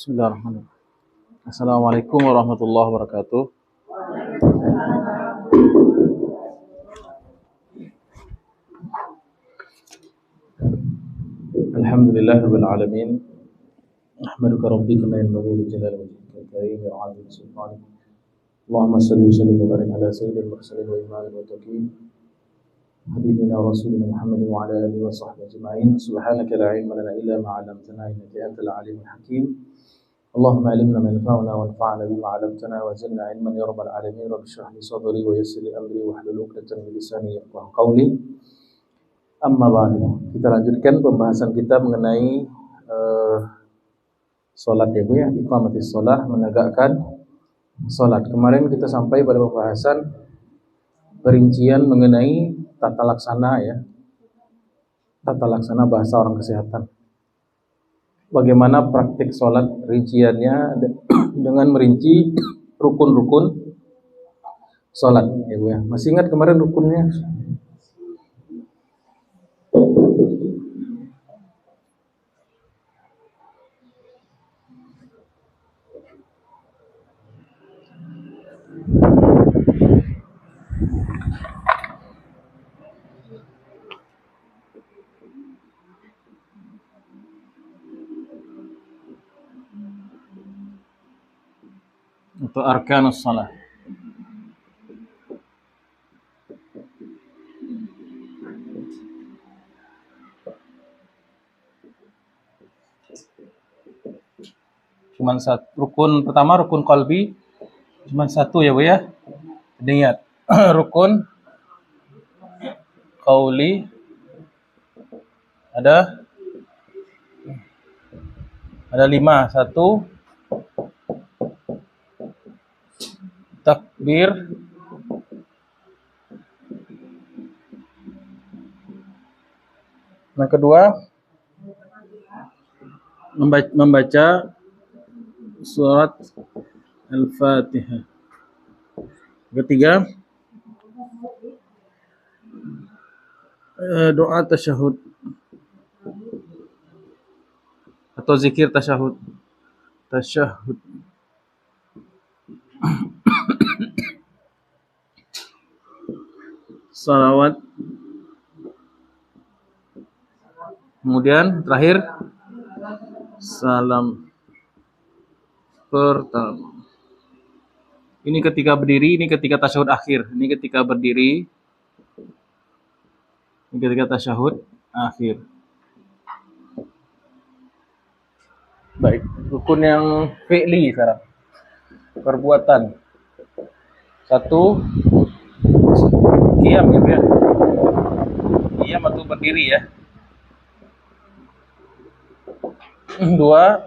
Bismillahirrahmanirrahim. Assalamualaikum warahmatullahi wabarakatuh. Alhamdulillahirabbil alamin. Ahmaduka rabbi kama yanbaghi li jalali wajhika al-karim wa 'azimi sultanik. Allahumma shalli wa sallim wa barik ala sayyidil mursalin wa imamil muttaqin habibina wa rasulina Muhammadin wa ala alihi wa sahbihi ajma'in. Subhanaka la ilma lana illa ma 'allamtana innaka antal alimul hakim. Allahumma alimna ma yanfa'una wanfa'na bima 'allamtana wa zidna ilman ya rabbal alamin. Rabbi shrah li sadri wa yassir li amri wahlul 'uqdatam min lisani yafqahu qawli. Amma ba'du. Kita lanjutkan pembahasan kita mengenai salat ya Bu ya, iqamatis shalah, menegakkan salat. Kemarin kita sampai pada pembahasan perincian mengenai tata laksana ya. Tata laksana bahasa orang kesehatan. Bagaimana praktik salat rinciannya dengan merinci rukun-rukun salat ya Bu ya. Masih ingat kemarin rukunnya? Untuk arkanus shalah. Cuman satu rukun pertama, rukun qalbi, cuman satu ya Bu ya. Niat. Rukun qauli ada 5. Satu, takbir. Yang kedua, membaca surat Al-Fatihah. Ketiga, doa tasyahud atau zikir tasyahud. Salawat. Kemudian terakhir salam pertama. Ini ketika berdiri, ini ketika tasyahud akhir. Ini ketika berdiri, ini ketika tasyahud akhir. Baik, rukun yang fi'li sekarang. Perbuatan. Satu, qiyam ya. Qiyam atau berdiri ya. Dua,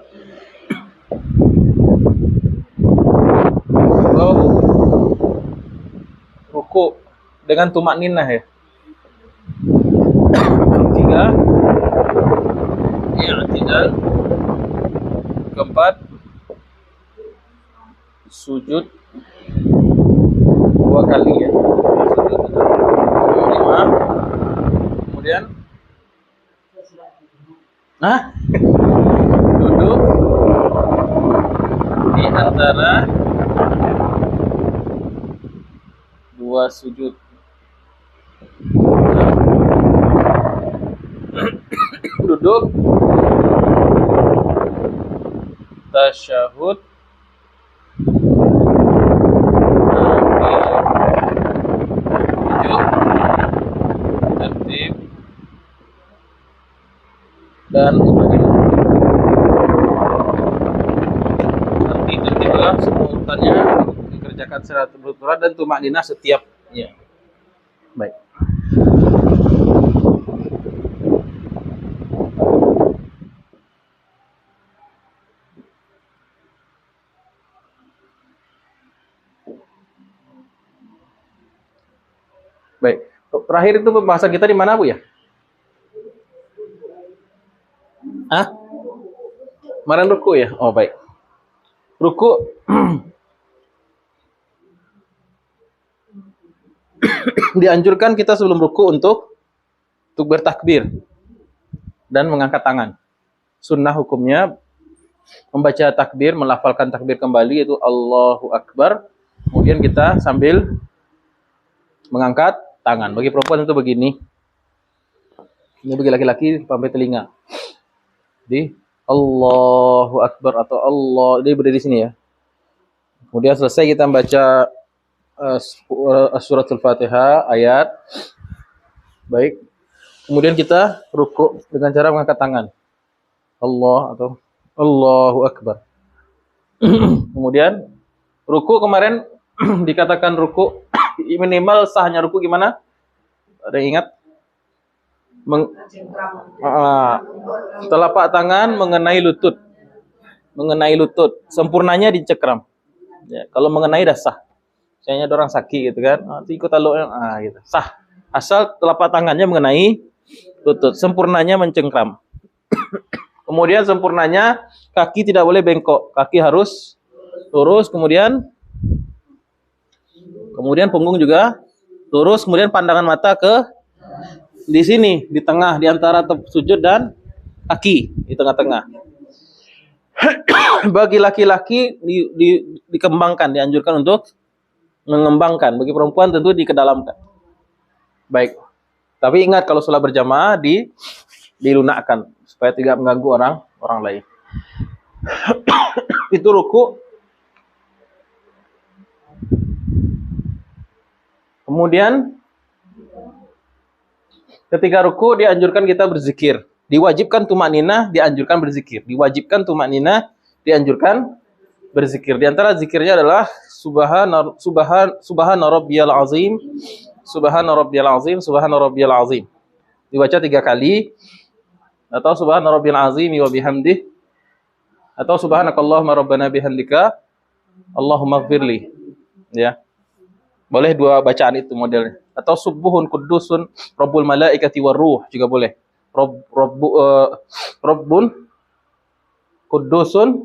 ruku dengan tumak ninah ya. Tiga, i'tidal. Keempat, sujud 2 kali ya. Lima, kemudian duduk di antara 2 sujud. Duduk, tasyahud, tertib, dan nanti tertiblah semua urutannya dikerjakan secara berurutan dan tumakninah setiapnya. Baik. Baik. Terakhir itu pembahasan kita di mana Bu ya? Kemarin ruku ya? Oh baik. Ruku dianjurkan kita sebelum ruku untuk bertakbir dan mengangkat tangan. Sunnah hukumnya membaca takbir, melafalkan takbir kembali yaitu Allahu Akbar. Kemudian kita sambil mengangkat tangan. Bagi perempuan itu begini. Ini bagi laki-laki sampai telinga. Jadi Allahu Akbar atau Allah, dia berdiri di sini ya. Kemudian selesai kita membaca suratul Fatihah ayat. Baik. Kemudian kita rukuk dengan cara mengangkat tangan. Allah atau Allahu Akbar. Kemudian rukuk kemarin dikatakan rukuk minimal sahnya rukuk gimana? Ada yang ingat? Telapak tangan mengenai lutut. Mengenai lutut. Sempurnanya dicekram. Ya, kalau mengenai dah sah. Misalnya ada orang sakit gitu kan. Ikut taluk gitu. Sah. Asal telapak tangannya mengenai lutut. Sempurnanya mencengkram. Kemudian sempurnanya kaki tidak boleh bengkok. Kaki harus lurus. Kemudian punggung juga lurus. Kemudian pandangan mata ke di sini, di tengah, di antara sujud dan kaki, di tengah-tengah. Bagi laki-laki dikembangkan, dianjurkan untuk mengembangkan. Bagi perempuan tentu dikedalamkan. Baik. Tapi ingat kalau sholat berjamaah dilunakkan supaya tidak mengganggu orang lain. Itu ruku. Kemudian ketika ruku dianjurkan kita berzikir. Diwajibkan tumakninah, dianjurkan berzikir. Diwajibkan tumakninah, dianjurkan berzikir. Di antara zikirnya adalah subhana rabbiyal azim, subhana rabbiyal azim, subhana rabbiyal azim. Dibaca 3 kali atau subhana rabbiyal azim wa bihamdih atau subhanakallahumma rabbana bihamdika Allahumma ighfirli. Ya. Boleh 2 bacaan itu modelnya. Atau subuhun kudusun rabbul malaikati waruh juga boleh. Rabbun kudusun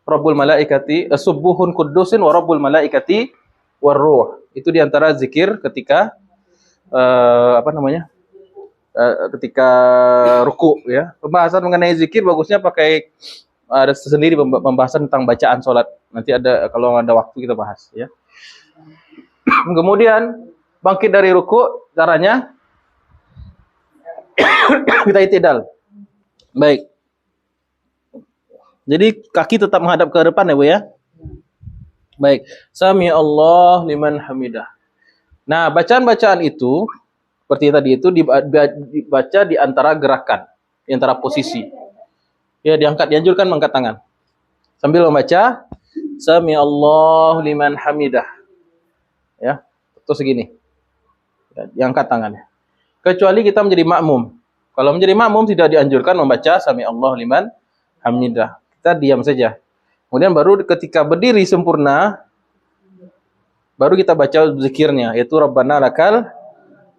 rabbul malaikati subuhun kudusin wa rabbul malaikati waruh. Itu diantara zikir ketika ketika ruku ya. Pembahasan mengenai zikir bagusnya pakai ada sendiri pembahasan tentang bacaan salat. Nanti ada kalau ada waktu kita bahas ya. Kemudian bangkit dari ruku, caranya kita i'tidal. Baik. Jadi kaki tetap menghadap ke depan ya Bu ya. Baik. Sami Allah liman hamidah. Nah, bacaan-bacaan itu seperti tadi itu dibaca di antara gerakan, di antara posisi. Ya, dianjurkan mengangkat tangan. Sambil membaca Sami Allah liman hamidah. Ya, terus segini. Ya, diangkat tangannya. Kecuali kita menjadi makmum. Kalau menjadi makmum tidak dianjurkan membaca Sami Allah liman hamidah. Kita diam saja. Kemudian baru ketika berdiri sempurna baru kita baca zikirnya yaitu Rabbana lakal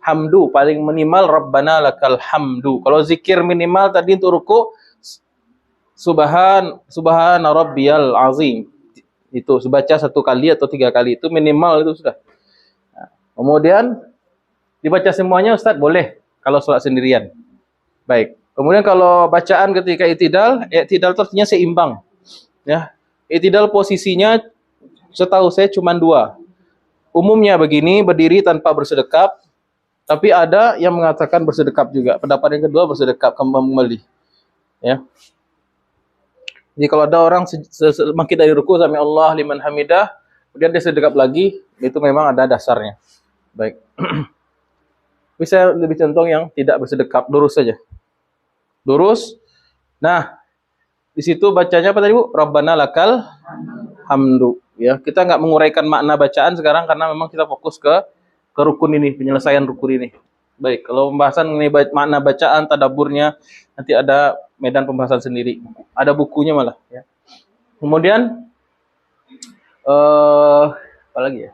hamdu, paling minimal Rabbana lakal hamdu. Kalau zikir minimal tadi untuk ruku subhana rabbiyal azim. Itu baca 1 kali atau 3 kali itu minimal itu sudah. Nah, kemudian dibaca semuanya Ustaz boleh kalau sholat sendirian. Baik. Kemudian kalau bacaan ketika i'tidal itu artinya seimbang. Ya. I'tidal posisinya setahu saya cuma 2. Umumnya begini, berdiri tanpa bersedekap. Tapi ada yang mengatakan bersedekap juga. Pendapat yang kedua bersedekap kembali. Ya. Jadi kalau ada orang bangkit dari ruku Sami Allah liman hamidah, kemudian dia sedekap lagi, itu memang ada dasarnya. Baik. Bisa lebih contoh yang tidak bersedekap, lurus saja. Lurus. Nah, di situ bacanya apa tadi Bu? Rabbana lakal hamdu. Ya, kita nggak menguraikan makna bacaan sekarang karena memang kita fokus ke rukun ini, penyelesaian rukun ini. Baik, kalau pembahasan mengenai makna bacaan, tadaburnya, nanti ada medan pembahasan sendiri. Ada bukunya malah. Ya. Kemudian, apa lagi ya?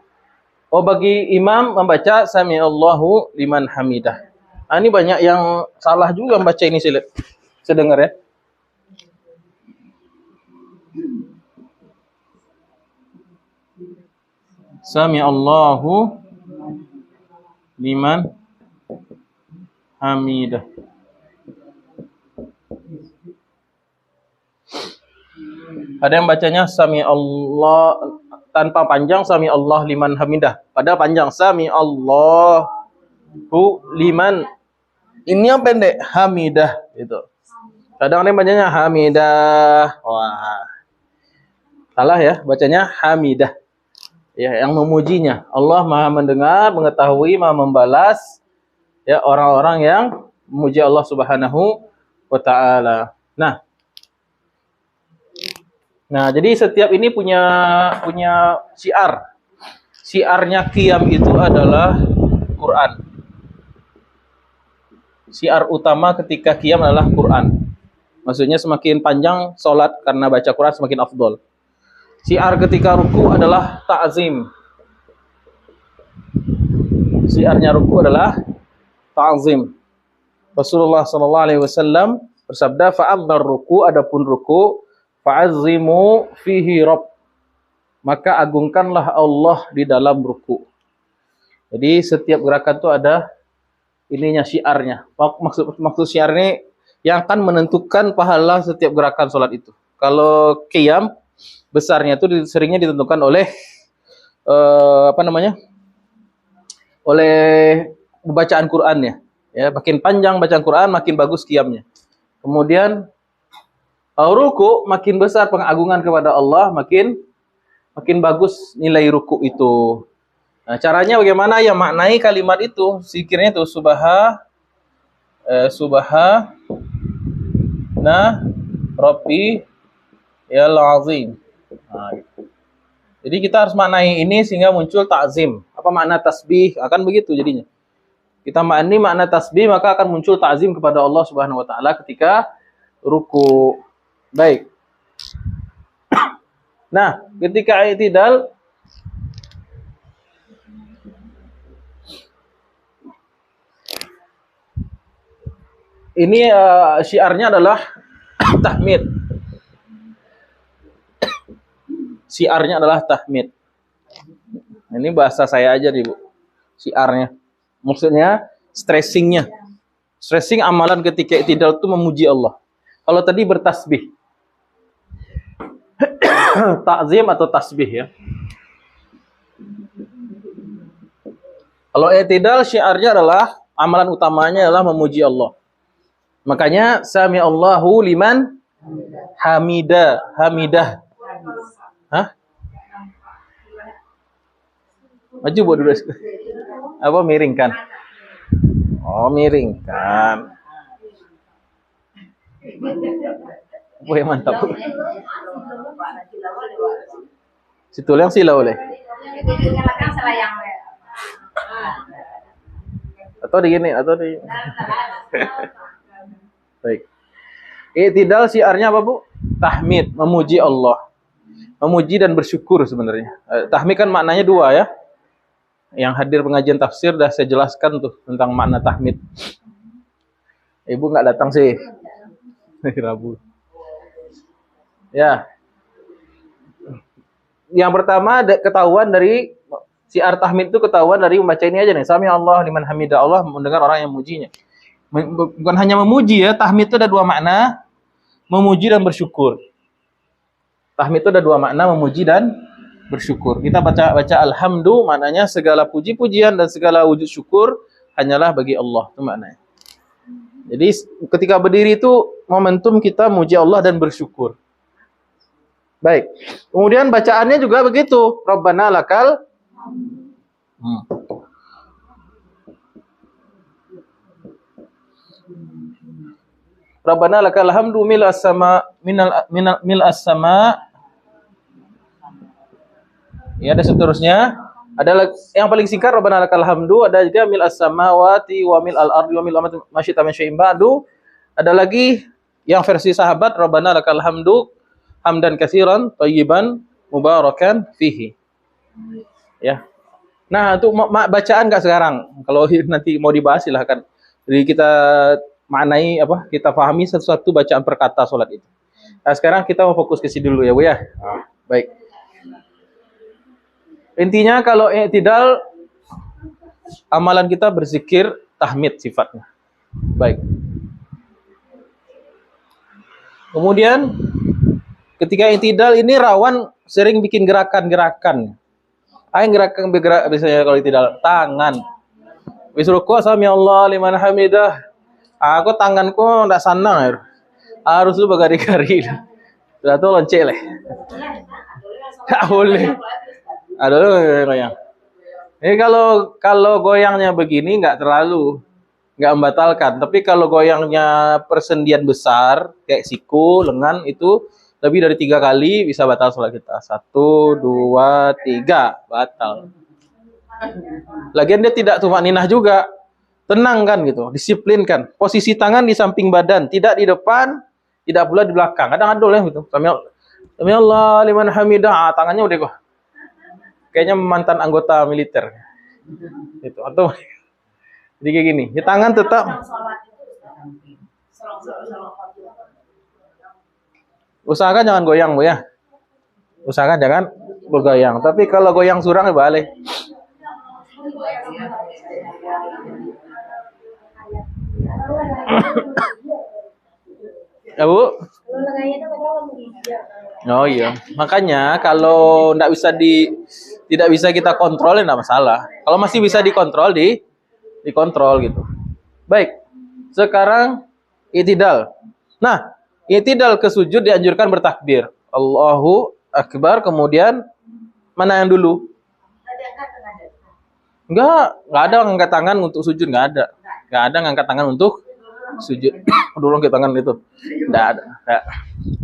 Oh, bagi imam membaca Sami Allahu liman hamidah. Nah, ini banyak yang salah juga membaca ini saya dengar ya. Sami Allahu liman hamidah. Ada yang bacanya sami Allah tanpa panjang, sami Allah liman hamidah. Padahal panjang, sami Allahu liman. Ini yang pendek, hamidah itu. Kadang ada yang bacanya hamidah. Wah. Salah ya, bacanya hamidah. Ya, yang memujinya. Allah Maha mendengar, mengetahui, Maha membalas ya orang-orang yang memuji Allah Subhanahu wa taala. Nah, jadi setiap ini punya syiar. Syiarnya qiyam itu adalah Quran. Syiar utama ketika qiyam adalah Quran. Maksudnya semakin panjang salat karena baca Quran semakin afdol. Syiar ketika ruku adalah ta'zim. Syiarnya ruku adalah ta'zim. Rasulullah sallallahu alaihi wasallam bersabda, fa'adzar ruku, adapun ruku, fa'azzimu fihi rabb, maka agungkanlah Allah di dalam ruku. Jadi setiap gerakan itu ada ininya, syiarnya. Maksud syiar ini yang akan menentukan pahala setiap gerakan sholat itu. Kalau qiyam besarnya itu seringnya ditentukan oleh oleh bacaan Qur'annya. Ya, makin panjang bacaan Quran makin bagus qiyamnya. Kemudian ruku makin besar pengagungan kepada Allah, makin bagus nilai ruku itu. Nah, caranya bagaimana? Ya maknai kalimat itu, zikirnya itu subhana rabbi yal azim. Nah, gitu. Jadi kita harus maknai ini sehingga muncul ta'zim. Apa makna tasbih? Akan begitu jadinya. Kita maknai makna tasbih, maka akan muncul ta'zim kepada Allah Subhanahu wa taala ketika ruku. Baik. Nah, ketika i'tidal ini syiarnya adalah tahmid. Syiarnya adalah tahmid. Ini bahasa saya aja nih, Bu. Syiarnya. Maksudnya stressingnya. Stressing amalan ketika i'tidal itu memuji Allah. Kalau tadi bertasbih. Ta'zim atau tasbih ya. Kalau i'tidal syiarnya adalah amalan utamanya adalah memuji Allah. Makanya sami Allahu liman hamidah. Hah? Maju buat dulu. Apa miringkan? Oh, miringkan. Oh, yang mantap. Situ yang sila oleh. Atau di gini, atau di. Baik. I'tidal syiarnya apa, Bu? Tahmid, memuji Allah. Memuji dan bersyukur sebenarnya. Tahmid kan maknanya dua ya. Yang hadir pengajian tafsir dah saya jelaskan tuh tentang makna tahmid. Ibu nggak datang sih. Rabu. Ya. Yang pertama ketahuan dari syiar tahmid itu ketahuan dari membaca ini aja nih. Sami Allah liman hamidah, Allah mendengar orang yang memujinya. Bukan hanya memuji ya, tahmid itu ada dua makna, memuji dan bersyukur. Tahmid itu ada dua makna, memuji dan bersyukur. Kita baca alhamdu, maknanya segala puji-pujian dan segala wujud syukur hanyalah bagi Allah, itu maknanya. Jadi ketika berdiri itu momentum kita muji Allah dan bersyukur. Baik. Kemudian bacaannya juga begitu. Rabbana lakal Rabbana lakal hamdu mil as-sama mil as-sama. Ya, ada seterusnya. Ada yang paling singkat Rabbana lakal hamdu, ada juga mil as-samawati wa mil al-ardi wa mil ma syi'ta min syai'in ba'du. Ada lagi yang versi sahabat Rabbana lakal hamdu hamdan katsiran thayyiban mubarakan fihi. Ya. Nah, untuk bacaan enggak sekarang. Kalau nanti mau dibahas silahkan. Jadi kita maknai apa? Kita pahami satu-satu bacaan per kata salat itu. Nah, sekarang kita mau fokus ke sini dulu ya, Bu ya. Baik. Intinya kalau i'tidal amalan kita berzikir tahmid sifatnya. Baik. Kemudian Ketika i'tidal ini rawan sering bikin gerakan-gerakan. Ayo gerakan bergerak biasanya kalau i'tidal, tangan. Wis ruku sami Allah liman hamidah. Aku tanganku ndak sanang. Harus lu bergari-gari. Sudah tuh lonceng lah. Tak boleh. Aduh goyang. Ini kalau goyangnya begini nggak membatalkan. Tapi kalau goyangnya persendian besar kayak siku, lengan itu lebih dari 3 kali bisa batal sholat kita. 1, 2, 3 batal. Lagian dia tidak tumakninah juga. Tenang kan gitu, disiplin kan. Posisi tangan di samping badan, tidak di depan, tidak pula di belakang. Kadang adol ya gitu. Sami Allah liman hamidah, tangannya udah kok. Kayaknya mantan anggota militer. Gitu. Atau jadi kayak gini. Ya tangan tetap usahakan jangan goyang, Bu ya. Usahakan jangan bergoyang. Tapi kalau goyang surang ya balik. Ya, Bu? Oh iya, makanya kalau tidak bisa kita kontrol ya enggak masalah. Kalau masih bisa dikontrol dikontrol gitu. Baik. Sekarang i'tidal. Nah, i'tidal ke sujud dianjurkan bertakbir. Allahu akbar, kemudian mana yang dulu? Enggak ada ngangkat tangan untuk sujud, enggak ada. Enggak ada ngangkat tangan untuk sujud. Dulu angkat tangan itu. Enggak ada. Enggak.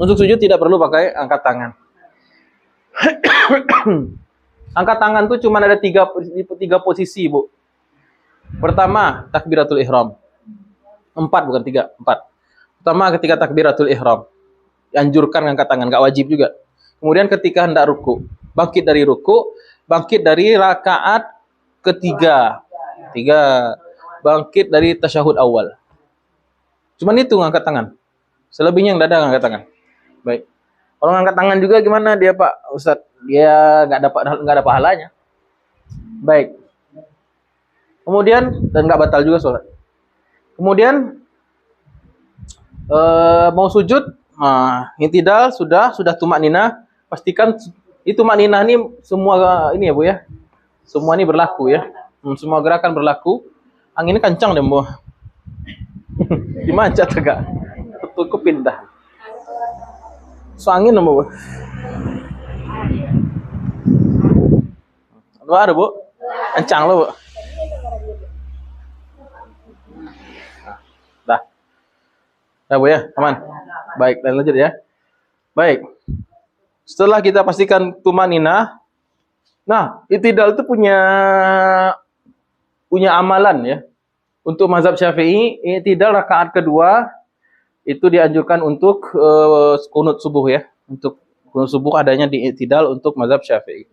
Untuk sujud tidak perlu pakai angkat tangan. Angkat tangan tuh cuma ada tiga posisi, Bu. Pertama, takbiratul ihram. 4 bukan 3, 4. Pertama ketika takbiratul ihram. Dianjurkan ngangkat tangan, enggak wajib juga. Kemudian ketika hendak ruku, bangkit dari ruku, bangkit dari rakaat ketiga. Bangkit dari tasyahud awal. Cuman itu ngangkat tangan. Selebihnya enggak ada ngangkat tangan. Baik. Kalau ngangkat tangan juga gimana dia, Pak Ustadz? Dia enggak ada pahalanya. Baik. Kemudian dan enggak batal juga sholat. Kemudian mau sujud, i'tidal sudah tumakninah, pastikan itu tumakninah ini semua ini ya, Bu ya. Semua ini berlaku ya. Semua gerakan berlaku. Anginnya kencang deh, Bu. Dimanjat agak. Tutup pindah. So angin Bu. Lu ada, Bu? Kencang lo, Bu. Dah. Dah, Bu ya, aman. Baik, lanjut ya. Baik. Setelah kita pastikan tumanina, nah, i'tidal itu punya amalan ya. Untuk mazhab Syafi'i, i'tidal rakaat kedua itu dianjurkan untuk kunut subuh ya. Untuk kunut subuh adanya di i'tidal untuk mazhab Syafi'i.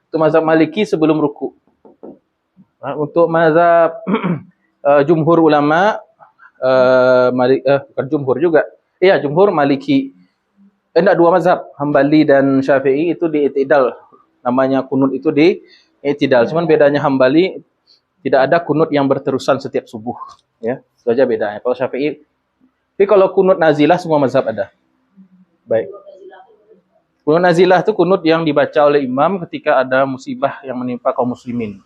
Untuk mazhab Maliki sebelum ruku. Nah, untuk mazhab jumhur ulama bukan jumhur juga. Iya, jumhur Maliki. Enggak, dua mazhab, Hambali dan Syafi'i itu di i'tidal. Namanya kunut itu di i'tidal. Cuman bedanya Hambali tidak ada kunut yang berterusan setiap subuh, ya. Itu aja bedanya. Kalau Syafi'i, tapi kalau kunut nazilah semua mazhab ada. Baik. Kunut nazilah itu kunut yang dibaca oleh imam ketika ada musibah yang menimpa kaum muslimin.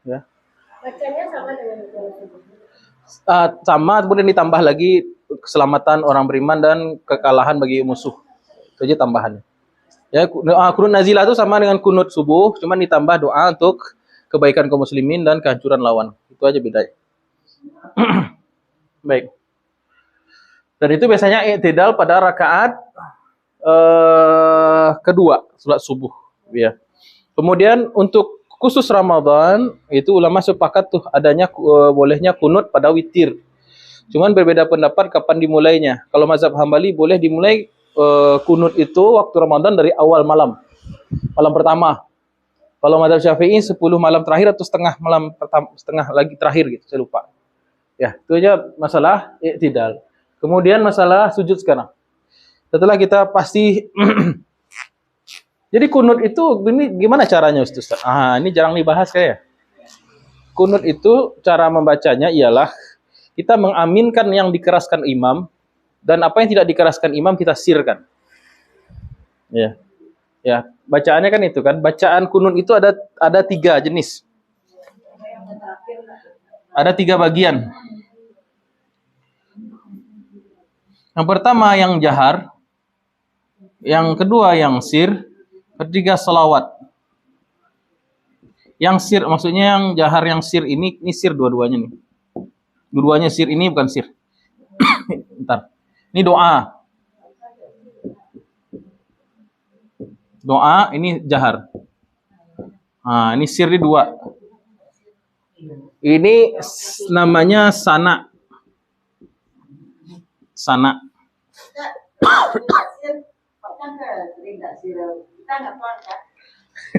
Ya. Bacanya sama dengan subuh. Sama, kemudian ditambah lagi keselamatan orang beriman dan kekalahan bagi musuh. Itu aja tambahannya. Ya, kunut nazilah itu sama dengan kunut subuh, cuman ditambah doa untuk kebaikan kaum muslimin dan kehancuran lawan. Itu aja bedanya. Baik. Dan itu biasanya i'tidal pada rakaat kedua salat subuh, ya. Kemudian untuk khusus Ramadan itu ulama sepakat tuh adanya bolehnya kunut pada witir. Cuman berbeda pendapat kapan dimulainya. Kalau mazhab Hambali boleh dimulai kunut itu waktu Ramadan dari awal malam pertama. Kalau mazhab Syafi'i 10 malam terakhir atau setengah lagi terakhir gitu, saya lupa. Ya, itu aja masalah i'tidal. Kemudian masalah sujud sekarang. Setelah kita pasti jadi kunut itu ini gimana caranya, Ustaz? Ini jarang dibahas kayak. Kunut itu cara membacanya ialah kita mengaminkan yang dikeraskan imam dan apa yang tidak dikeraskan imam kita sirkan. Ya. Ya, bacaannya kan itu kan. Bacaan kunut itu ada 3 jenis. Ada 3 bagian. Yang pertama yang jahar, yang kedua yang sir, ketiga selawat. Yang sir maksudnya yang jahar yang sir ini sir dua-duanya nih. Dua-duanya sir, ini bukan sir. Bentar. Ini doa. Doa ini jahar. Nah, ini sir di 2. Ini namanya sana. Sana.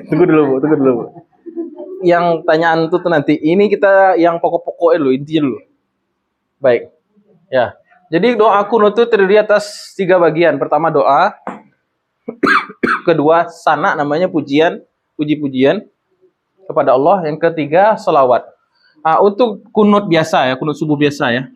Tunggu dulu, Bu. Tunggu dulu, Bu. Yang tanyaan itu tuh nanti. Ini kita yang pokok-pokoknya dulu, intinya dulu. Baik. Ya. Jadi doa kunut itu terdiri atas 3 bagian. Pertama doa. Kedua sana, namanya pujian, puji-pujian kepada Allah. Yang ketiga selawat. Untuk kunut biasa ya, kunut subuh biasa ya.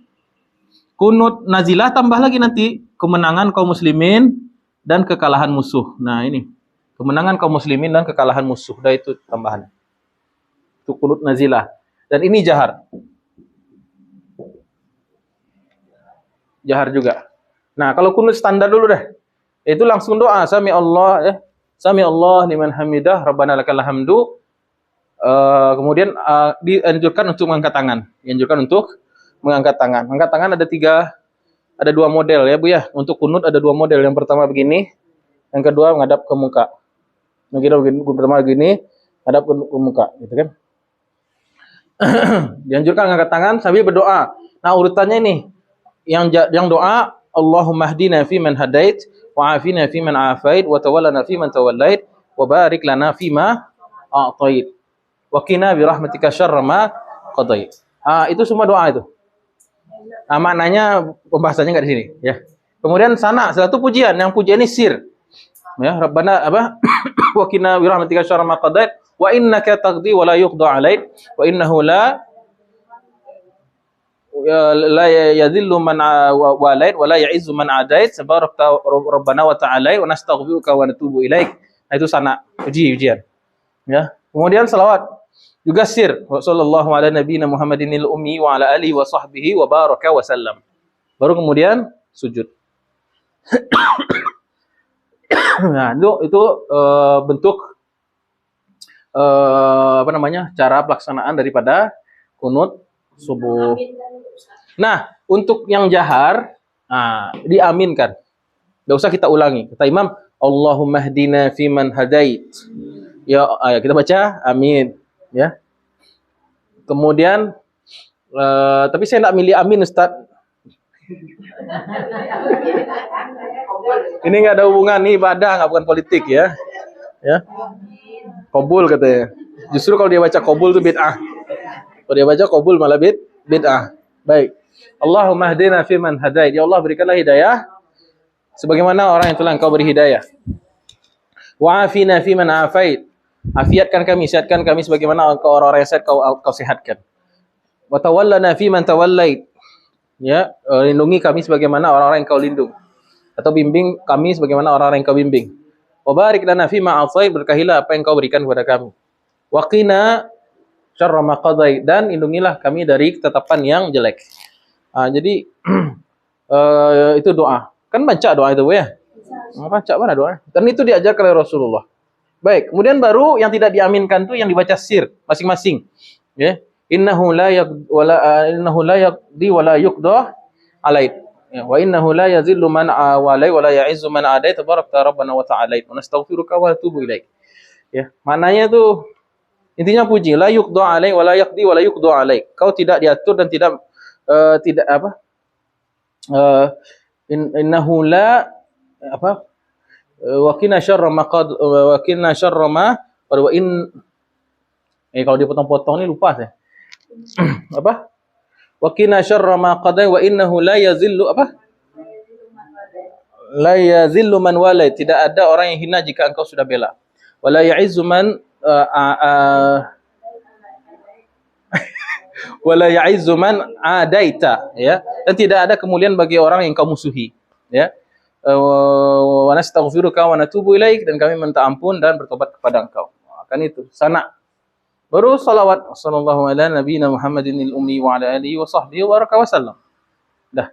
Kunut nazilah tambah lagi nanti kemenangan kaum muslimin dan kekalahan musuh. Nah ini kemenangan kaum muslimin dan kekalahan musuh. Dah itu tambahan. Itu kunut nazilah. Dan ini jahar. Jahar juga. Nah kalau kunut standar dulu dah. Itu langsung doa. Sami Allah liman hamidah. Rabbana lakal hamdu. Kemudian dianjurkan untuk mengangkat tangan. Dianjurkan untuk mengangkat tangan. Mengangkat tangan ada 2 model ya Bu ya. Untuk kunut ada 2 model. Yang pertama begini, yang kedua menghadap ke muka. Yang pertama begini, menghadap ke muka, gitu kan? Dianjurkan mengangkat tangan sambil berdoa. Nah urutannya ini, yang doa Allahumma hdina fi man hadait, wa afina fi man afait, wa tawallana fi man tawallait, wa barik lana fi ma a'tait, wa qina bi rahmatika syarra ma qadait. Itu semua doa itu. Maknanya pembahasannya enggak di sini ya. Kemudian sana, setelah itu pujian, yang pujian ini sir. Ya, Rabbana wa qina bi rahmatika syarra ma qadait wa innaka taqdi wa la yuqda 'alaik wa innahu la yadhillu man walait wa la ya'izzu man adait tabarakta rabbana wa ta'ala wa nastaghfiruka wa natubu ilaik. Nah itu sana pujian ya. Kemudian selawat juga sir, sallallahu ala nabiyina Muhammadinil ummi wa ala alihi wa sahbihi wa baraka wa sallam. Baru kemudian sujud. Nah, itu bentuk cara pelaksanaan daripada kunut subuh. Nah, untuk yang jahar, diaminkan. Enggak usah kita ulangi. Kata Imam, Allahumma hdina fiman hadait. Ya, kita baca amin, ya. Kemudian tapi saya enggak milih amin, Ustaz. Ini enggak ada hubungan nih ibadah, enggak bukan politik ya. Ya. Qabul katanya. Justru kalau dia baca qabul itu bid'ah. Kalau dia baca qabul malah bid'ah. Baik. Allahumma hdina fiman hadait. Ya Allah berikanlah hidayah sebagaimana orang yang telah Engkau beri hidayah. Wa afina fiman afait. Afiatkan kami, sehatkan kami sebagaimana orang-orang yang sehat kau sehatkan. Wa tawallana fiman tawallait. Ya, lindungi kami sebagaimana orang-orang yang Kau lindung. Atau bimbing kami sebagaimana orang-orang yang Kau bimbing. Wa barik lana fima atait, berkahilah apa yang Kau berikan kepada kami. Wa qina syarra ma qadait, dan lindungilah kami dari ketetapan yang jelek. Jadi itu doa. Kan baca doa itu ya. Baca mana doa? Dan itu diajarkan oleh Rasulullah. Baik, kemudian baru yang tidak diaminkan tuh yang dibaca sir masing-masing. Ya. Innahu la yaqdi wa la yuqda alaik. Ya, wa innahu la yazillu man walai wa la ya'izzu man adai, tabarakta rabbana wa ta'ala wa nastaghfiruka wa natubu ilaik. Ya, maknanya tuh intinya puji, la yuqda alaik wa la yaqdi wa la yuqda alaik. Kau tidak diatur dan tidak innahu la wa qina syarra ma wa qina syarra ma wa in kalau dipotong-potong ini lupa saya. Wa qina syarra ma qadai wa innahu la yazillu la yazillu man walai, tidak ada orang yang hina jika engkau sudah bela. Wa la ya'izzu man wala ya'izzu man adaita, ya, dan tidak ada kemuliaan bagi orang yang kau musuhi, ya. wa nastaghfiruka wa natubu ilaik, dan kami minta ampun dan bertobat kepada Engkau. Kan itu sana. Baru salawat sallallahu ala nabiyina Muhammadin ummi wa ala alihi wa sahbihi wa baraka wasallam. Dah.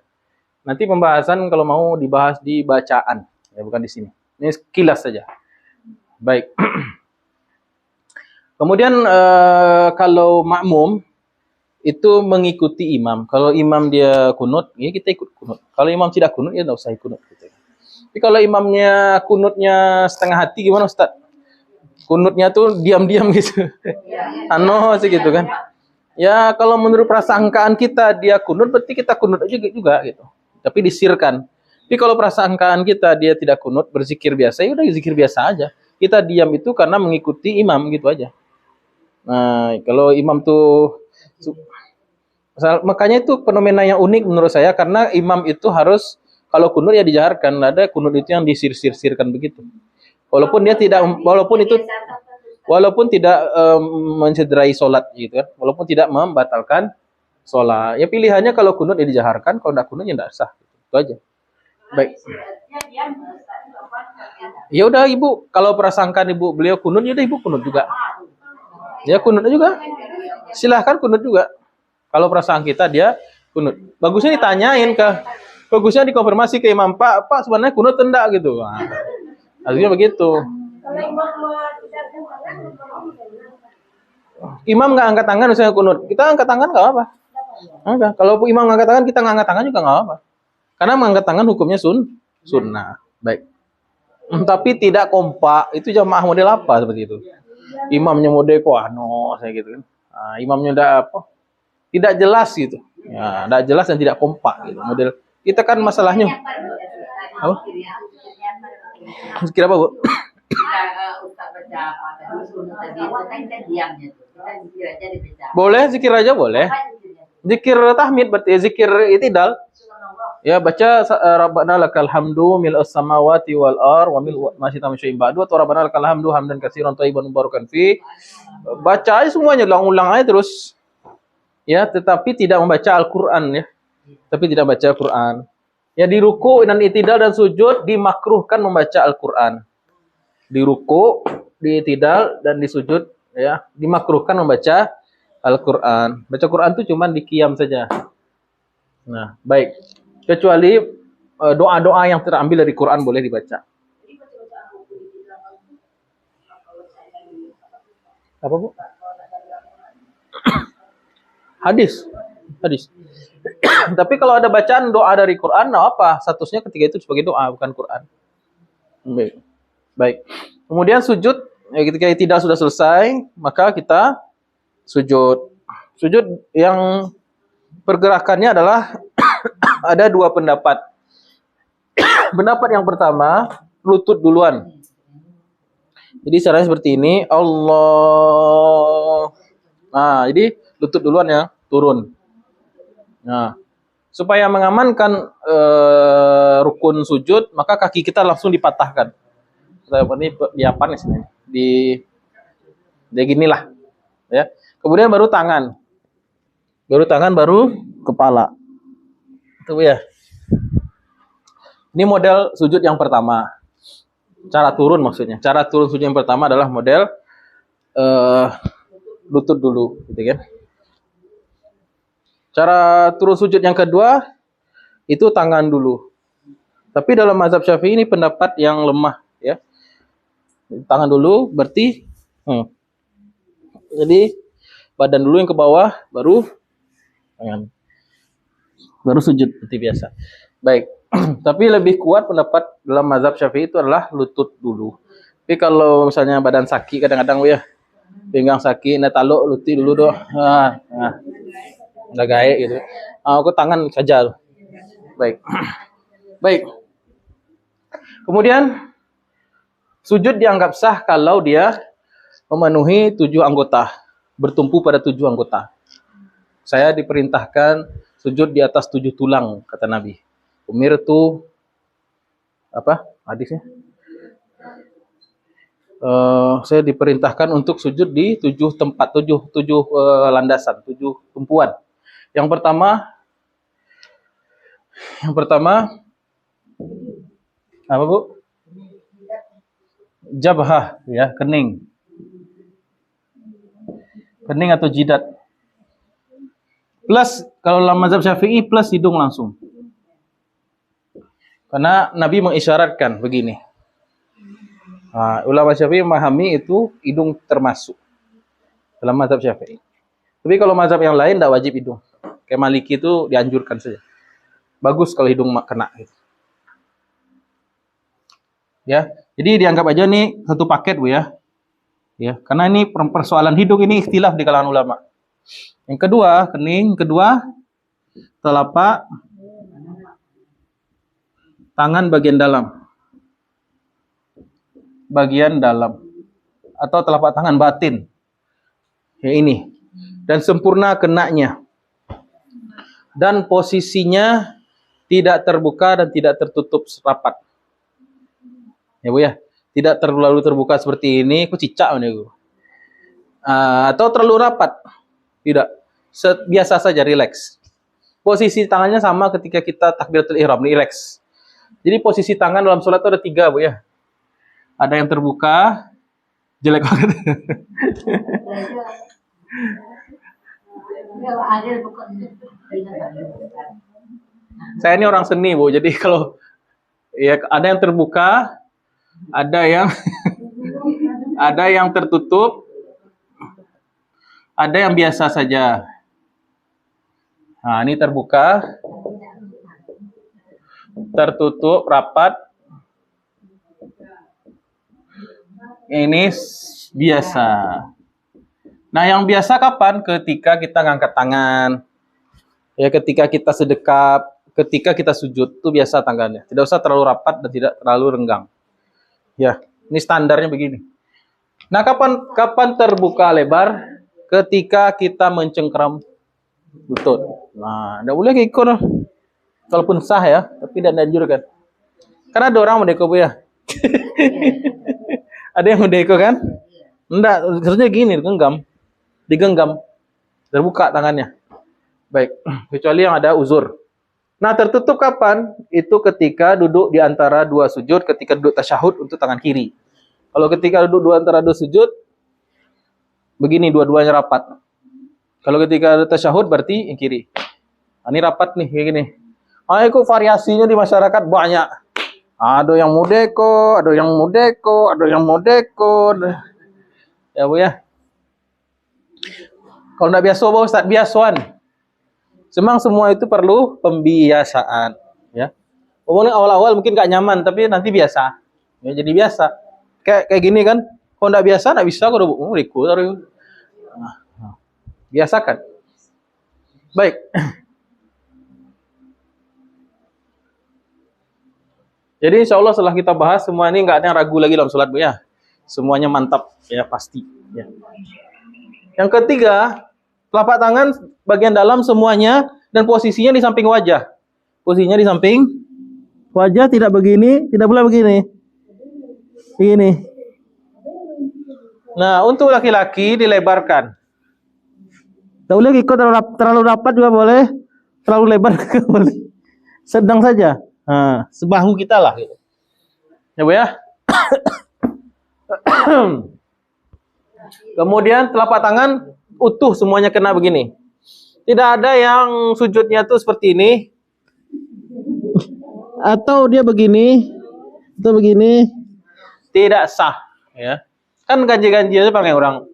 Nanti pembahasan kalau mau dibahas di bacaan, ya bukan di sini. Ini sekilas saja. Baik. Kemudian kalau makmum itu mengikuti imam. Kalau imam dia kunut, ya kita ikut kunut. Kalau imam tidak kunut, ya tidak usah ikut kunut. Gitu. Tapi kalau imamnya kunutnya setengah hati, gimana Ustaz? Kunutnya tuh diam-diam gitu. Ano sih gitu kan. Ya kalau menurut prasangkaan kita dia kunut, berarti kita kunut aja juga gitu. Tapi disirkan. Tapi kalau prasangkaan kita dia tidak kunut, berzikir biasa, ya udah zikir biasa aja. Kita diam itu karena mengikuti imam gitu aja. Nah, kalau imam tuh makanya itu fenomena yang unik menurut saya, karena imam itu harus kalau kunut ya dijaharkan. Ada kunut itu yang disir-sirkan begitu. Walaupun dia tidak, walaupun tidak mencederai sholat gitu kan. Walaupun tidak membatalkan sholat. Ya pilihannya kalau kunut ya dijaharkan, kalau tidak kunut ya tidak sah. Itu aja. Baik. Ya udah Ibu, kalau prasangkaan Ibu beliau kunut, ya udah Ibu kunut juga. Ya kunut juga. Silahkan kunut juga. Kalau perasaan kita dia kunut. Bagusnya ditanyain bagusnya dikonfirmasi ke imam, Pak sebenarnya kunut enggak gitu. Nah, harusnya begitu. Imam nggak angkat tangan misalnya kunut, kita angkat tangan nggak apa. Enggak. Kalau imam angkat tangan, kita nggak angkat tangan juga nggak apa. Karena mengangkat tangan hukumnya sunnah. Baik. Tapi tidak kompak. Itu jamaah model apa seperti itu? Imamnya model saya gitu kan. Nah, imamnya udah apa? Tidak jelas gitu. Ya, tidak jelas dan tidak kompak gitu. Model kita kan masalahnya apa? Kira apa, Bu? Boleh zikir aja boleh. Zikir tahmid berarti zikir itidal. Ya baca Rabbana lakal hamdu mil'us samawati wal ar wa mil ma syi'ta min syai'in ba'du, atau Rabbana lakal hamdu hamdan katsiran thayyiban mubarakan fi. Baca aja semuanya, ulang-ulang aja terus. Ya, tetapi tidak membaca Al-Qur'an ya. Tapi tidak baca Al-Qur'an. Ya di ruku dan itidal dan sujud dimakruhkan membaca Al-Qur'an. Di ruku, di itidal dan di sujud ya, dimakruhkan membaca Al-Qur'an. Baca Qur'an itu cuma di qiyam saja. Nah, baik. Kecuali doa-doa yang terambil dari Quran boleh dibaca. Apa, Bu? Hadis. Tapi kalau ada bacaan doa dari Quran, nah apa? Statusnya ketika itu sebagai doa, bukan Quran. Baik. Kemudian sujud, ya ketika tidak sudah selesai, maka kita sujud. Sujud yang pergerakannya adalah ada dua pendapat. Pendapat yang pertama, lutut duluan. Jadi caranya seperti ini, Allah. Nah, jadi lutut duluan ya, turun. Nah, supaya mengamankan rukun sujud, maka kaki kita langsung dipatahkan. Ini dia panis nih. Dia ginilah. Ya. Kemudian baru tangan. Baru kepala. Itu ya. Ini model sujud yang pertama. Cara turun maksudnya. Cara turun sujud yang pertama adalah model lutut dulu, gitu kan. Cara turun sujud yang kedua itu tangan dulu. Tapi dalam mazhab Syafi'i ini pendapat yang lemah, ya. Tangan dulu berarti jadi badan dulu yang ke bawah, baru tangan. Baru sujud seperti biasa. Baik. Tapi lebih kuat pendapat dalam mazhab Syafi'i itu adalah lutut dulu. Tapi kalau misalnya badan sakit kadang-kadang ya pinggang sakit, nah taluk lutut dulu doh. Udah gaek gitu. Aku tangan saja. Baik. Baik. Kemudian sujud dianggap sah kalau dia memenuhi 7 anggota, bertumpu pada 7 anggota. Saya diperintahkan sujud di atas 7 tulang, kata Nabi. Umirtu apa hadisnya? Saya diperintahkan untuk sujud di 7 tempat, 7 landasan, 7 tumpuan. Yang pertama Apa Bu? Jabhah, ya, kening. Kening atau jidat. Plus, kalau dalam mazhab Syafi'i, plus hidung langsung. Karena Nabi mengisyaratkan begini. Nah, ulama Syafi'i memahami itu hidung termasuk dalam mazhab Syafi'i. Tapi kalau mazhab yang lain tidak wajib hidung. Kayak Maliki itu dianjurkan saja. Bagus kalau hidung kena. Gitu. Ya, jadi dianggap aja nih satu paket Bu ya. Ya, karena ini persoalan hidung ini ikhtilaf di kalangan ulama. Yang kedua, kening, kedua telapak tangan bagian dalam. Bagian dalam atau telapak tangan batin. Ya ini. Dan sempurna kenanya. Dan posisinya tidak terbuka dan tidak tertutup rapat. Ya Bu ya. Tidak terlalu terbuka seperti ini, aku cicak ini Bu. Atau terlalu rapat. Tidak. Biasa saja, relax. Posisi tangannya sama ketika kita takbiratul ihram, relax. Jadi posisi tangan dalam sholat itu ada 3 Bu ya. Ada yang terbuka, jelek banget. Saya ini orang seni Bu, jadi kalau ya ada yang terbuka, ada yang ada yang tertutup, ada yang biasa saja. Nah, ini terbuka, tertutup, rapat. Ini biasa. Nah, yang biasa kapan? Ketika kita ngangkat tangan. Ya, ketika kita sedekap, ketika kita sujud, itu biasa tangannya. Tidak usah terlalu rapat dan tidak terlalu renggang. Ya, ini standarnya begini. Nah, kapan terbuka lebar? Ketika kita mencengkram lutut. Nah, tidak boleh ikut. Walaupun sah ya, tapi tidak dianjurkan. Karena ada orang mendeko Bu ya. Ada yang mendeko kan? Enggak, seharusnya gini, digenggam. Terbuka tangannya. Baik, kecuali yang ada uzur. Nah, tertutup kapan? Itu ketika duduk di antara 2 sujud, ketika duduk tasyahud untuk tangan kiri. Kalau ketika duduk antara 2 sujud, begini dua-duanya rapat. Kalau ketika ada tasyahud berarti yang kiri. Nah, ini rapat nih kayak gini. Kok variasinya di masyarakat banyak. Ada yang mudeko, ada yang mudeko, ada yang modeko. Ya Bu ya. Kalau enggak biasa Bu Ustaz, biasuan. Memang semua itu perlu pembiasaan, ya. Umumnya awal-awal mungkin gak nyaman, tapi nanti biasa. Ya, jadi biasa. Kayak gini kan. Kalau enggak biasa enggak bisa kalau ikut. Biasakan. Baik. Jadi insya Allah setelah kita bahas semua ini nggak ada yang ragu lagi dalam sholat Bu ya. Semuanya mantap ya pasti. Ya. Yang ketiga, telapak tangan bagian dalam semuanya dan posisinya di samping wajah. Posisinya di samping wajah, tidak begini, tidak pula begini. Begini. Nah, untuk laki-laki dilebarkan. Tidak boleh ikut terlalu rapat juga boleh, terlalu lebar juga boleh. Sedang saja. Nah, sebahu kita lah gitu. Ya Bu ya. Kemudian telapak tangan utuh semuanya kena begini. Tidak ada yang sujudnya tuh seperti ini. Atau dia begini. Atau begini. Tidak sah, ya. Kan ganji-ganji aja pakai orang.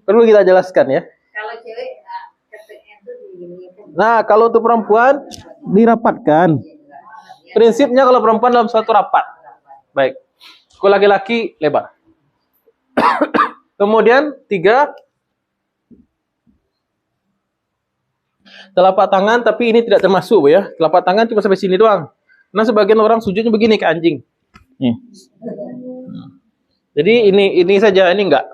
Perlu kita jelaskan ya. Kalau cewek keteknya itu diginikan. Nah, kalau untuk perempuan dirapatkan. Prinsipnya kalau perempuan dalam suatu rapat. Baik. Kalau laki-laki lebar. Kemudian 3. Telapak tangan, tapi ini tidak termasuk Bu ya. Telapak tangan cuma sampai sini doang. Karena sebagian orang sujudnya begini ke anjing. Nih. Jadi ini saja, ini enggak.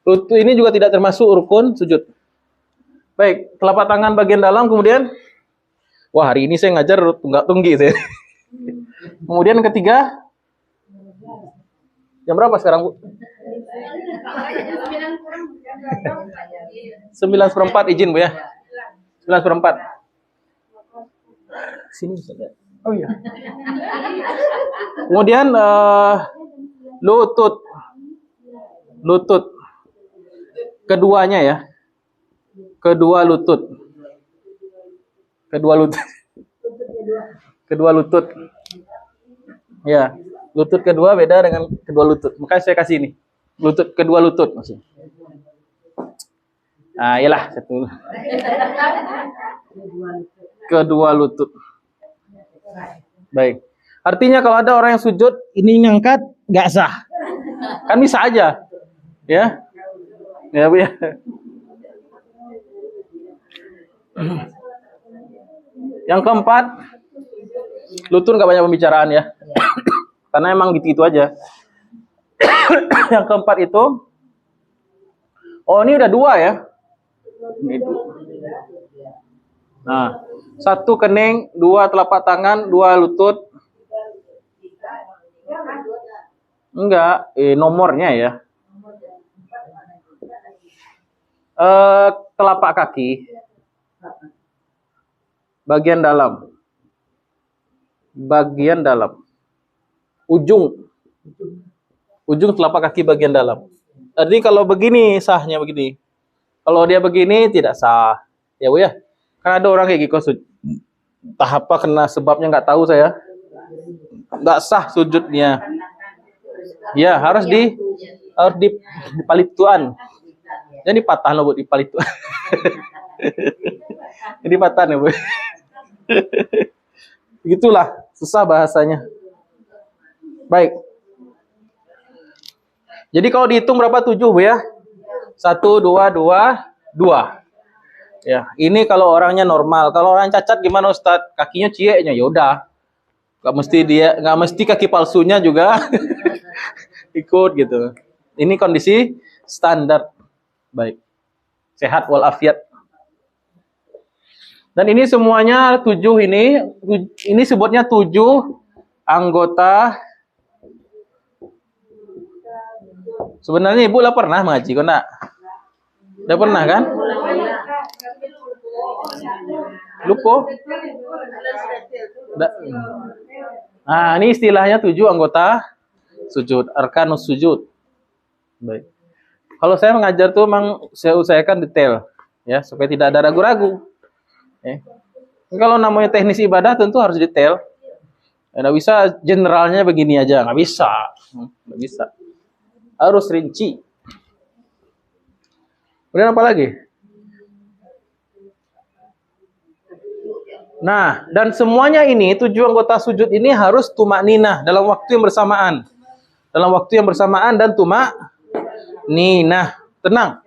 Lutut ini juga tidak termasuk rukun sujud. Baik, telapak tangan bagian dalam kemudian. Wah, hari ini saya ngajar tunggak-tunggi saya. Kemudian yang ketiga. Jam berapa sekarang, Bu? 9:04 izin Bu ya. 9:04. Sini bisa lihat. Oh iya. Kemudian lutut. Lutut. Keduanya ya. Kedua lutut. Kedua lutut. Kedua lutut. Ya, lutut kedua beda dengan kedua lutut. Makanya saya kasih ini. Lutut kedua lutut maksudnya. Nah, iyalah satu. Kedua lutut. Baik. Artinya kalau ada orang yang sujud ini ngangkat nggak sah. Kan bisa aja. Ya. Ya, Bu ya. Yang keempat, lutut nggak banyak pembicaraan ya. Karena emang gitu-gitu aja. Yang keempat itu, oh ini udah dua ya. Ini dua. Nah, satu kening, dua telapak tangan, dua lutut. Enggak, nomornya ya. Telapak kaki, bagian dalam, ujung telapak kaki bagian dalam. Jadi kalau begini sahnya begini. Kalau dia begini tidak sah. Ya Bu ya. Kan ada orang kayak gitu entah apa kena sebabnya nggak tahu saya. Nggak sah sujudnya. Ya harus dipalituan. Jadi patah loh Bu dipalituan. Jadi patah ya Bu. Begitulah susah bahasanya. Baik. Jadi kalau dihitung berapa 7 Bu ya? 1, 2, 2, 2. Ya, ini kalau orangnya normal. Kalau orang cacat gimana Ustadz? Kakinya cieknya, ya udah. Nggak mesti kaki palsunya juga ikut gitu. Ini kondisi standar. Baik. Sehat walafiat. Dan ini semuanya 7 ini sebutnya 7 anggota. Sebenarnya Ibu lah pernah mengaji kok nak? Udah pernah kan? Lupa? Nah, ini istilahnya 7 anggota sujud, arkanus sujud. Baik. Kalau saya mengajar tuh memang saya usahakan detail ya, supaya tidak ada ragu-ragu. Ya. Kalau namanya teknis ibadah tentu harus detail. Nggak bisa generalnya begini aja, nggak bisa. Nggak bisa. Harus rinci. Kemudian apa lagi? Nah, dan semuanya ini 7 anggota sujud ini harus tumak ninah dalam waktu yang bersamaan. Dalam waktu yang bersamaan dan tumak ninah. Tenang.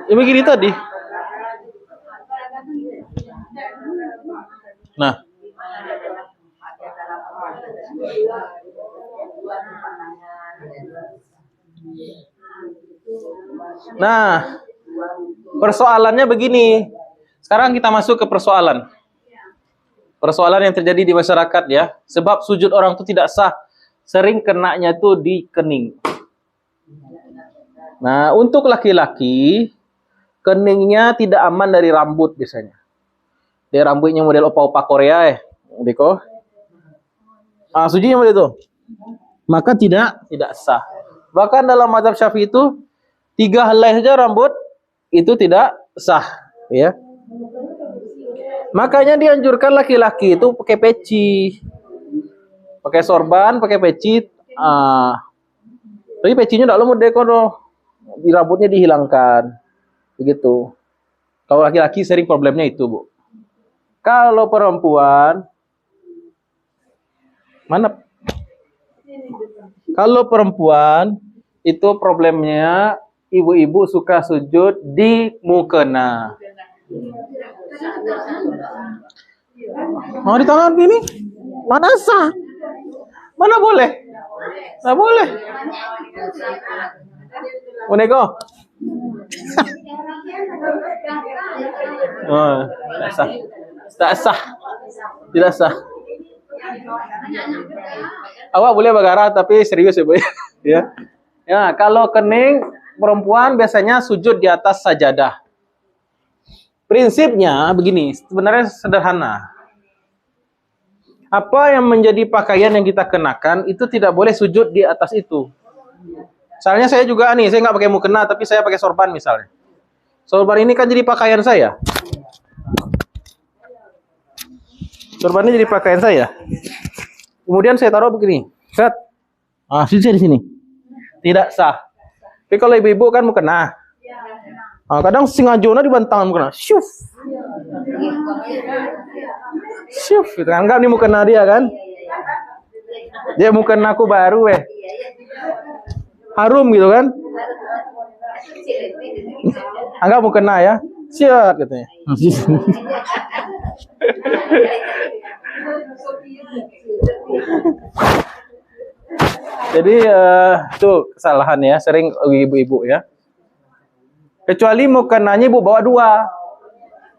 Ya begini tadi. Nah, persoalannya begini. Sekarang kita masuk ke persoalan. Persoalan yang terjadi di masyarakat ya. Sebab sujud orang itu tidak sah. Sering kenanya itu di kening. Nah, untuk laki-laki, keningnya tidak aman dari rambut biasanya. Dia rambutnya model opa-opa Korea Deko. Sujudnya model itu. Maka tidak sah. Bahkan dalam mazhab Syafi'i itu 3 helai saja rambut itu tidak sah, ya. Makanya dianjurkan laki-laki itu pakai peci. Pakai sorban, pakai peci. Tapi pecinya enggak lumut Deko di rambutnya dihilangkan. Begitu. Kalau laki-laki sering problemnya itu, Bu. Kalau perempuan Kalau perempuan itu problemnya ibu-ibu suka sujud di mukena. Mau di tangan gini? Mana sah? Mana boleh? Nggak boleh. Unego. Oh, tidak sah. Tak sah. Tidak sah. Awak boleh bergarah tapi serius ya, Bu. Ya. Ya, kalau kening perempuan biasanya sujud di atas sajadah. Prinsipnya begini, sebenarnya sederhana. Apa yang menjadi pakaian yang kita kenakan itu tidak boleh sujud di atas itu. Misalnya saya juga nih, saya nggak pakai mukena tapi saya pakai sorban misalnya. Sorban ini kan jadi pakaian saya. Sorban ini jadi pakaian saya. Kemudian saya taruh begini. Set. Ah, sujud di sini. Tidak sah. Tapi kalau ibu-ibu kan mukena. Ah, kadang singajona dibantang mukena. Syuf. Syuf, gitu kan. Enggak nih mukena dia kan. Dia mukena aku baru harum gitu kan. Enggak mukena ya. Siap katanya. Jadi itu kesalahan ya, sering ibu-ibu ya. Kecuali mukenanya ibu bawa dua.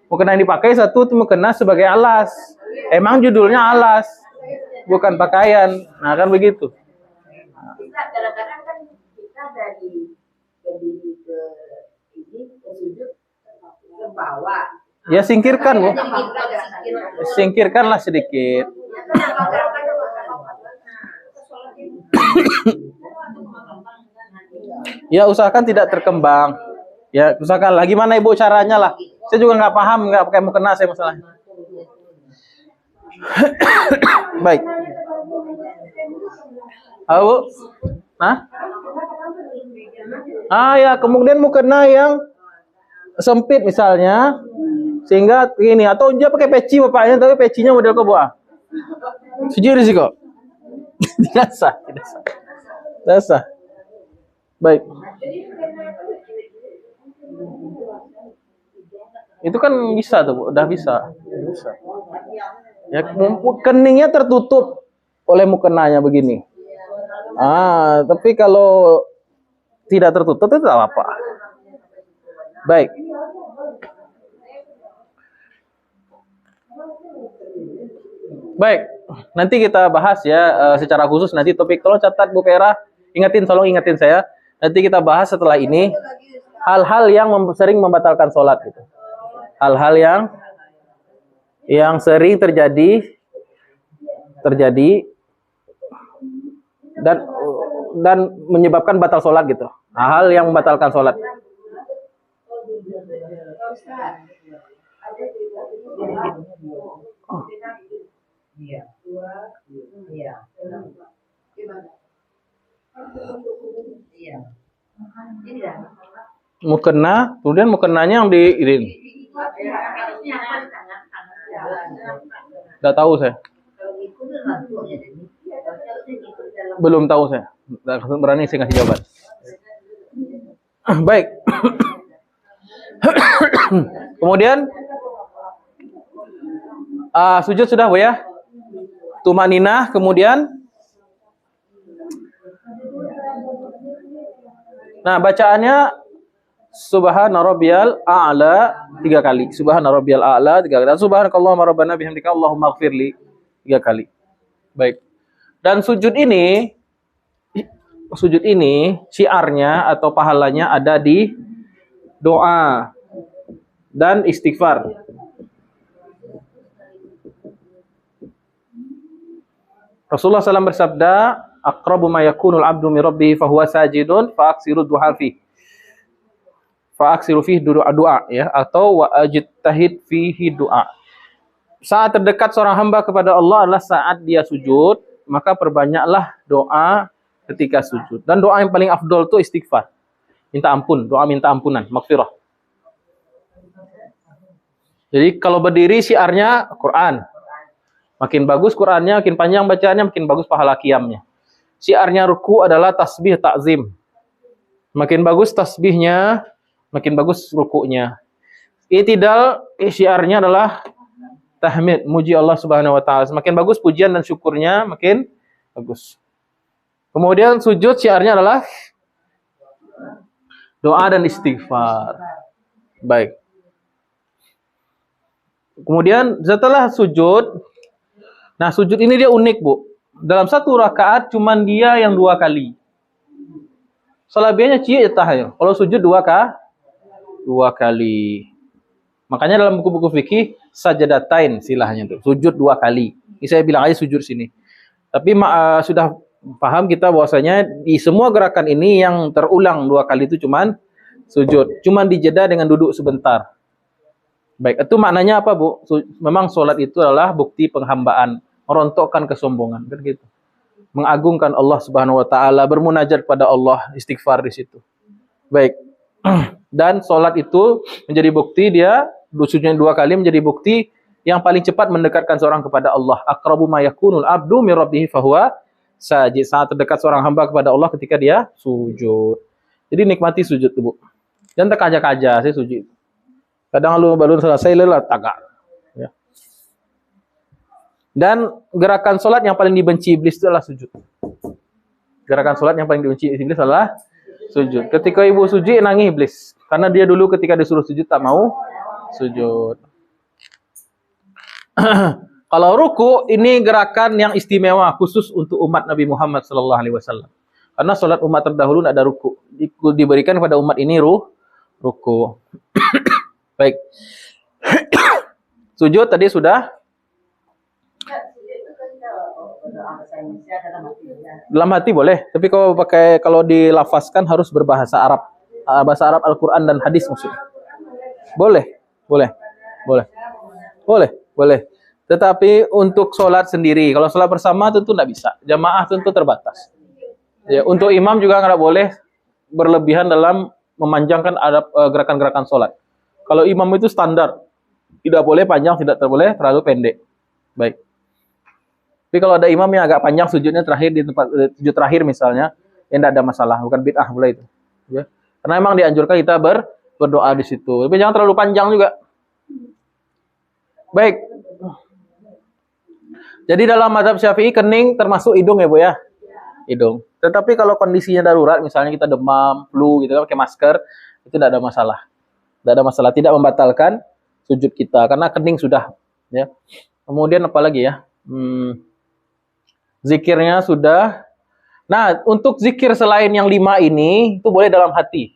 Mukena yang dipakai satu itu mukena sebagai alas. Emang judulnya alas, bukan pakaian. Nah kan begitu. Kadang-kadang kan kita dari ke ini ke sujud ke bawah. Ya singkirkan Bu. Singkirkanlah sedikit. Ya usahakan tidak terkembang. Ya usahakan lah. Gimana ibu caranya lah. Saya juga nggak paham, nggak pakai mukena saya masalahnya. Baik. Bu? Hah? Ah ya, kemudian mukena yang sempit misalnya, sehingga ini atau dia pakai peci bapaknya, tapi pecinya model keboa. Sujud risiko. Tidak sah, tidak sah. Tidak sah. Baik. Itu kan bisa tuh, Bu. Udah bisa. Bisa. Ya, keningnya tertutup oleh mukenanya begini. Ah, tapi kalau tidak tertutup itu tidak apa-apa. Baik. Baik, nanti kita bahas ya secara khusus nanti topik. Tolong catat Bu Pera, tolong ingatin saya. Nanti kita bahas setelah ini hal-hal yang sering membatalkan sholat gitu. Hal-hal yang sering terjadi dan menyebabkan batal sholat gitu. Hal yang membatalkan sholat. Mukena, kemudian mukenanya yang di ini. Nggak tahu saya. Belum tahu saya. Nggak berani saya ngasih jawaban. Baik. Kemudian sujud sudah Bu ya. Tumaninah, kemudian bacaannya Subhana rabbiyal a'la 3 kali. Subhana rabbiyal a'la 3 kali. Dan subhanakallahumma rabbana bihamdika Allahumma ighfirli 3 kali. Baik. Dan sujud ini syiarnya atau pahalanya ada di doa dan istighfar. Rasulullah SAW bersabda, aqrabu ma yakunul abdu min rabbih fa huwa sajidun fa aksiru du'a fi. Fa aksiru fihi doa ya, atau wa ajtahid fihi doa. Saat terdekat seorang hamba kepada Allah adalah saat dia sujud, maka perbanyaklah doa ketika sujud. Dan doa yang paling afdol itu istighfar. Minta ampun, doa minta ampunan, maghfirah. Jadi kalau berdiri syiarnya Quran. Makin bagus Qurannya, makin panjang bacaannya, makin bagus pahala qiyamnya. Syiarnya ruku adalah tasbih takzim. Makin bagus tasbihnya, makin bagus rukunya. I'tidal syiarnya adalah tahmid, muji Allah Subhanahu wa taala. Semakin bagus pujian dan syukurnya, makin bagus. Kemudian sujud syiarnya adalah doa dan istighfar. Baik. Kemudian setelah sujud, sujud ini dia unik Bu. Dalam satu rakaat cuman dia yang 2 kali. Salabianya ciut tah ya. Kalau sujud dua kali. Makanya dalam buku-buku fikih sajadatain silahnya tuh. Sujud 2 kali. Ini saya bilang aja sujud sini. Tapi sudah paham kita bahwasanya di semua gerakan ini yang terulang 2 kali itu cuman sujud. Cuman dijeda dengan duduk sebentar. Baik, itu maknanya apa, Bu? Memang sholat itu adalah bukti penghambaan, merontokkan kesombongan, kan gitu. Mengagungkan Allah Subhanahu wa taala, bermunajat pada Allah, istighfar di situ. Baik. Dan sholat itu menjadi bukti dia sujudnya 2 kali menjadi bukti yang paling cepat mendekatkan seorang kepada Allah. Aqrabu ma yakunul abdu min rabbih fahuwa sajid. Sangat terdekat seorang hamba kepada Allah ketika dia sujud. Jadi nikmati sujud tuh, Bu. Jangan terkaja-kaja saya sujud. Kadang lu baru selesai lelah tagak. Ya. Dan gerakan sholat yang paling dibenci iblis itu adalah sujud. Gerakan sholat yang paling dibenci iblis adalah sujud. Ketika ibu sujud nangis iblis. Karena dia dulu ketika disuruh sujud tak mau sujud. Kalau ruku ini gerakan yang istimewa khusus untuk umat Nabi Muhammad SAW. Karena sholat umat terdahulu tidak ada ruku. Diberikan kepada umat ini ruku. Baik. Sujud tadi sudah. Dalam hati boleh, tapi kalau dilafazkan harus berbahasa Arab. Bahasa Arab Al-Qur'an dan hadis maksudnya. Boleh. Tetapi untuk sholat sendiri, kalau sholat bersama tentu tidak bisa. Jamaah tentu terbatas. Ya, untuk imam juga nggak boleh berlebihan dalam memanjangkan gerakan-gerakan sholat. Kalau imam itu standar, tidak boleh panjang, tidak boleh terlalu pendek. Baik. Tapi kalau ada imam yang agak panjang sujudnya terakhir di tempat sujud terakhir misalnya, ya tidak ada masalah, bukan bid'ah pula itu. Ya. Karena memang dianjurkan kita berdoa di situ. Tapi jangan terlalu panjang juga. Baik. Jadi dalam mazhab Syafi'i kening termasuk hidung ya, Bu ya? Hidung. Tetapi kalau kondisinya darurat, misalnya kita demam, flu gitu kan pakai masker, itu tidak ada masalah. Tidak ada masalah, tidak membatalkan sujud kita karena kening sudah ya. Kemudian apa lagi ya? Zikirnya sudah. Nah, untuk zikir selain yang 5 ini itu boleh dalam hati.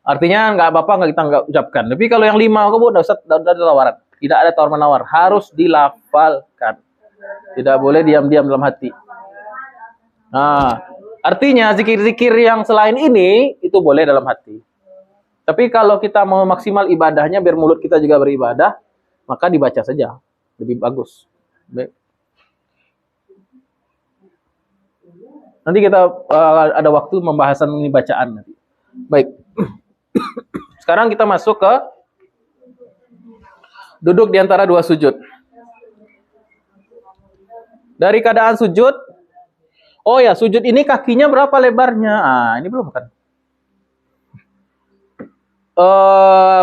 Artinya nggak apa-apa nggak kita nggak ucapkan. Tapi kalau yang 5 kok Bu, udah ada tawaran. Tidak ada tawar menawar, harus dilafalkan. Tidak boleh diam-diam dalam hati. Nah, artinya zikir-zikir yang selain ini itu boleh dalam hati. Tapi kalau kita mau maksimal ibadahnya biar mulut kita juga beribadah, maka dibaca saja. Lebih bagus. Baik. Nanti kita ada waktu pembahasan ini bacaan nanti. Baik. Sekarang kita masuk ke duduk di antara 2 sujud. Dari keadaan sujud, oh ya, sujud ini kakinya berapa lebarnya? Ini belum kan?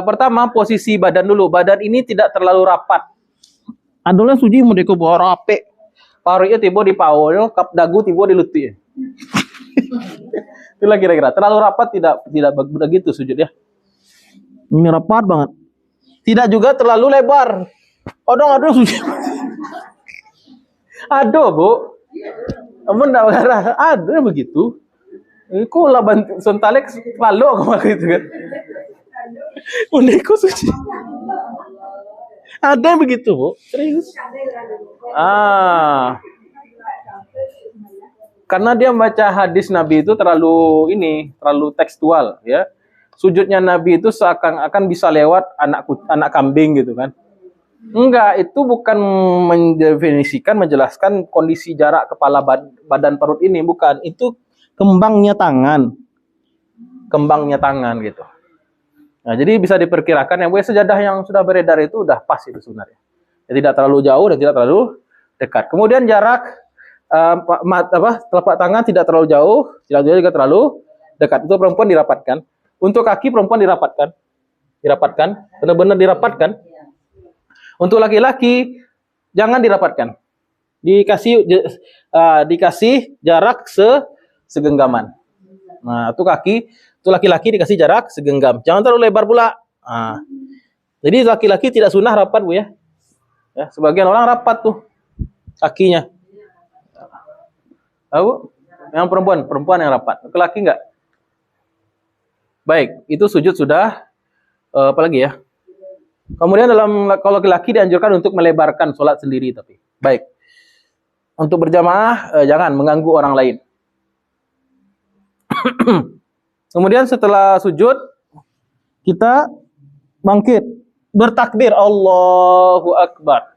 Pertama posisi badan dulu. Badan ini tidak terlalu rapat. Adolan suji mau deko bawa rapi. Parinya tiba di pawon, kap dagu tiba di lutut. Itulah kira-kira. Terlalu rapat tidak begitu sujud ya. Ini rapat banget. Tidak juga terlalu lebar. Aduh sujud. Aduh, Bu. Amun enggak garah. Aduh begitu. Iku lah bantu sontalek lalu kemarin itu kan. Undeko suci. Ada begitu, Bu. Serius. Karena dia membaca hadis Nabi itu terlalu tekstual ya. Sujudnya Nabi itu seakan-akan bisa lewat anak kambing gitu kan. Enggak, itu bukan mendefinisikan, menjelaskan kondisi jarak kepala badan perut ini, bukan. Itu kembangnya tangan gitu. Nah, jadi bisa diperkirakan yang sejadah yang sudah beredar itu udah pas itu sebenarnya. Ya, tidak terlalu jauh dan tidak terlalu dekat. Kemudian jarak telapak tangan tidak terlalu jauh, tidak juga terlalu dekat. Itu perempuan dirapatkan. Untuk kaki perempuan dirapatkan, benar-benar dirapatkan. Untuk laki-laki jangan dirapatkan. Dikasih jarak segenggaman. Nah, itu laki-laki dikasih jarak segenggam. Jangan terlalu lebar pula. Jadi laki-laki tidak sunnah rapat, Bu ya. Ya, sebagian orang rapat tuh kakinya. Tahu? Yang perempuan yang rapat. Laki-laki enggak. Baik, itu sujud sudah. Apa lagi ya? Kemudian kalau laki-laki dianjurkan untuk melebarkan sholat sendiri tapi. Baik. Untuk berjamaah jangan mengganggu orang lain. Kemudian setelah sujud kita bangkit, bertakbir Allahu Akbar.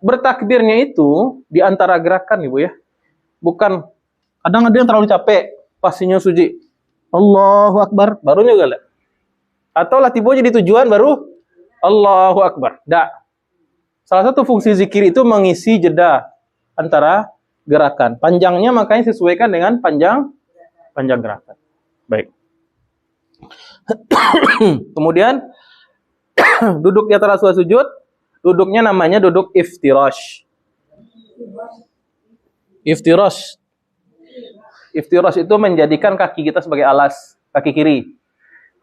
Bertakbirnya itu di antara gerakan Ibu ya. Bukan kadang ada yang terlalu capek pastinya suji. Allahu Akbar baru juga. Atau latih boja di tujuan baru Allahu Akbar. Tidak. Salah satu fungsi zikir itu mengisi jeda antara gerakan. Panjangnya makanya sesuaikan dengan panjang gerakan. Baik. Kemudian duduk di antara dua sujud, duduknya namanya duduk iftirash. Iftirash. Iftirash itu menjadikan kaki kita sebagai alas, kaki kiri.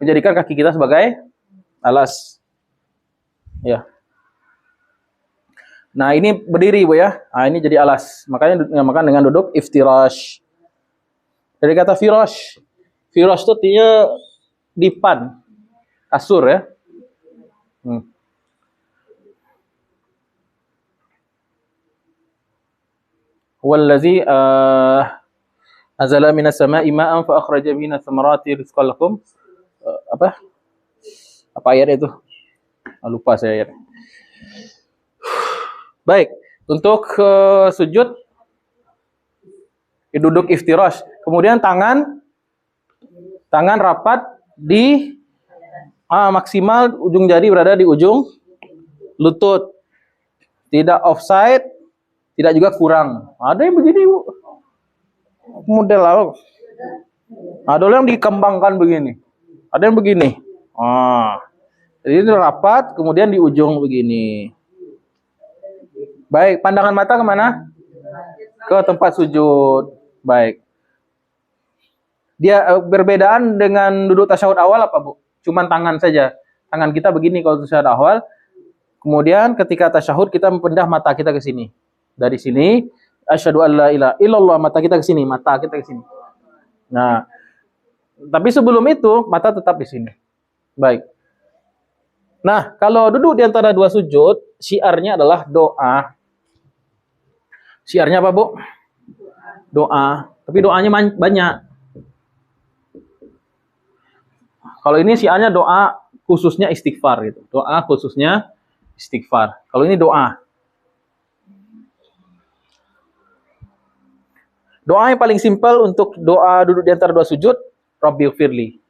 Menjadikan kaki kita sebagai alas. Ya. Nah, ini berdiri Bu ya. Nah, ini jadi alas. Makanya dinamakan dengan duduk iftirash. Dari kata firash. Firash itu artinya dipan. Kasur ya. Wallazi azala minas sama'i ma'an fa akhraja minas samarati rizqan lakum. Apa ayat itu? Lupa saya ayat. Baik, untuk sujud duduk iftirash. Kemudian tangan rapat di maksimal ujung jari berada di ujung lutut. Tidak offside, tidak juga kurang. Ada yang begini, Bu. Model lalu. Ada yang dikembangkan begini. Ada yang begini. Jadi ini rapat, kemudian di ujung begini. Baik, pandangan mata kemana? Ke tempat sujud. Baik. Dia berbedaan dengan duduk tasyahud awal apa, Bu? Cuman tangan saja. Tangan kita begini kalau tasyahud awal. Kemudian ketika tasyahud kita mempendah mata kita ke sini. Dari sini, asyhadu an la ilaha illallah, mata kita ke sini, mata kita ke sini. Nah, tapi sebelum itu mata tetap di sini. Baik. Nah, kalau duduk di antara dua sujud, syiarnya adalah doa. Syiarnya apa, Bu? Doa. Tapi doanya banyak. Kalau ini syiarnya doa khususnya istighfar gitu. Doa khususnya istighfar. Kalau ini doa. Doa yang paling simpel untuk doa duduk di antara dua sujud, Rabbighfirli.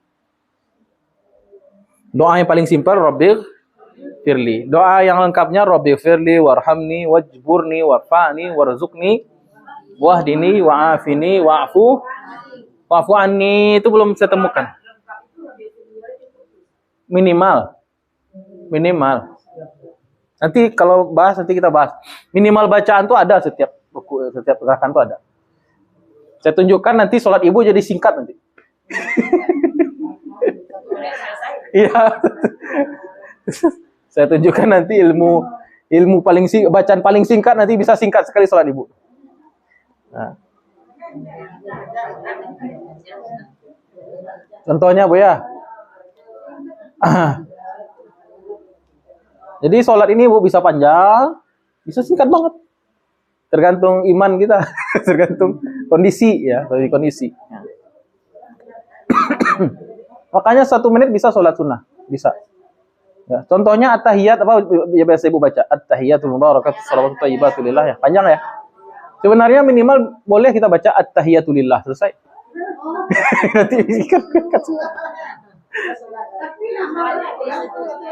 Doa yang paling simpel, Rabbighfirli. Doa yang lengkapnya, Rabbighfirli warhamni wajburni warfa'ni warzuqni wahdini wa'afini wa'fu anni. Itu belum saya temukan. Minimal. Nanti kalau bahas, nanti kita bahas. Minimal bacaan tuh ada setiap gerakan tuh ada. Saya tunjukkan nanti sholat ibu jadi singkat nanti. Iya. Saya tunjukkan nanti ilmu bacaan paling singkat nanti bisa singkat sekali sholat ibu. Nah. Contohnya Bu ya. Jadi sholat ini Bu bisa panjang, bisa singkat banget. Tergantung iman kita, tergantung kondisi ya, kondisi. Makanya 1 menit bisa sholat sunnah, bisa. Ya, contohnya at-tahiyat apa ya biasa Ibu baca? At-tahiyatul mubarakatuh shalawatu thayyibatu lillah ya. Panjang ya. Sebenarnya minimal boleh kita baca at-tahiyatu lillah, selesai. Nanti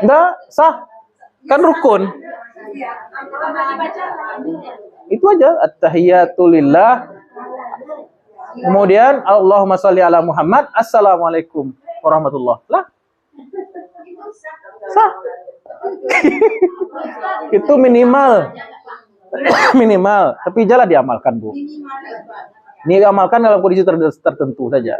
enggak sah. Kan rukun. Itu aja at-tahiyatu lillah. Kemudian Allahumma shalli ala Muhammad, assalamualaikum warahmatullah. Lah. Sah. Itu minimal. Minimal, tapi jangan diamalkan, Bu. Ini diamalkan dalam kondisi tertentu saja.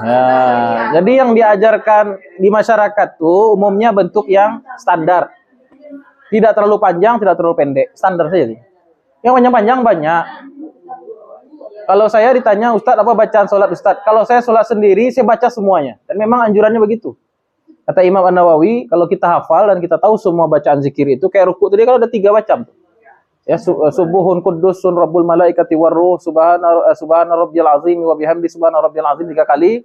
Nah, jadi yang diajarkan di masyarakat tuh umumnya bentuk yang standar. Tidak terlalu panjang, tidak terlalu pendek. Standar saja. Yang panjang-panjang banyak. Kalau saya ditanya, Ustadz apa bacaan sholat Ustadz? Kalau saya sholat sendiri, saya baca semuanya. Dan memang anjurannya begitu. Kata Imam An-Nawawi, kalau kita hafal dan kita tahu semua bacaan zikir itu, kayak ruku tadi kalau ada 3 macam. Ya, subuhun qudusun rabbul malaikati warruh, subhana rabbiyal azim wa bihamdi subhana rabbiyal azim 3 kali.